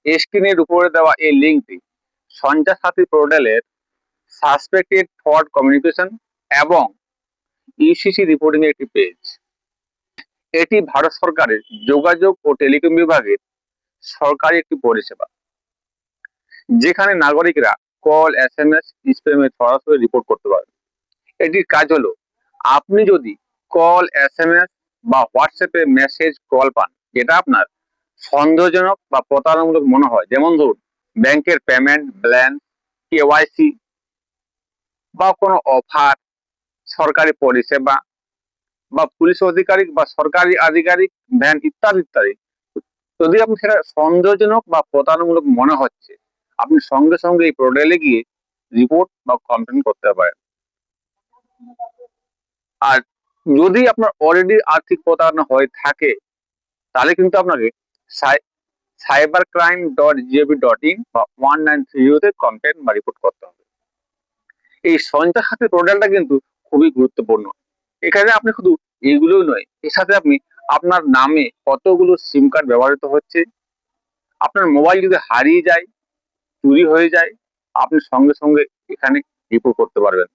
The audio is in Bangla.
স্ক্রিনের উপরে দেওয়া এই লিঙ্কটি সঞ্চার সাথী পোর্টালের সাসপেক্টেড ফ্রড কমিউনিকেশন এবং ইউসিসি রিপোর্টিং এর একটি পেজ। এটি ভারত সরকারের যোগাযোগ ও টেলিকম বিভাগের সরকারি একটি পরিষেবা, যেখানে নাগরিকরা কল, SMS, স্প্যামে সরাসরি রিপোর্ট করতে পারেন। এটির কাজ হলো, আপনি যদি কল, SMS বা হোয়াটসঅ্যাপে মেসেজ, কল পান যেটা আপনার সন্দেহজনক বা প্রতারণামূলক মনে হয়, যেমন ধরুন ব্যাংকের পেমেন্ট ব্যালেন্স, KYC বা কোনো অফার, সরকারি পরিষেবা বা পুলিশ আধিকারিক বা সরকারি আধিকারিক ভ্যান ইত্যাদি ইত্যাদি, যদি আপনি সেটা সন্দেহজনক বা প্রতারণামূলক মনে হচ্ছে, আপনি সঙ্গে সঙ্গে এই পোর্টালে গিয়ে রিপোর্ট বা কমপ্লেন করতে পারেন। আর যদি আপনার অলরেডি আর্থিক প্রতারণা হয়ে থাকে, তাহলে কিন্তু আপনাকে cybercrime.gov.in বা 1930 তে কমপ্লেন বা রিপোর্ট করতে হবে। এই সঞ্চার সাথী পোর্টালটা কিন্তু খুবই গুরুত্বপূর্ণ। এখানে আপনি শুধু এইগুলোই নয়, এর সাথে আপনি আপনার নামে কতগুলো সিম কার্ড ব্যবহৃত হচ্ছে, আপনার মোবাইল যদি হারিয়ে যায়, চুরি হয়ে যায়, আপনি সঙ্গে সঙ্গে এখানে রিপোর্ট করতে পারবেন।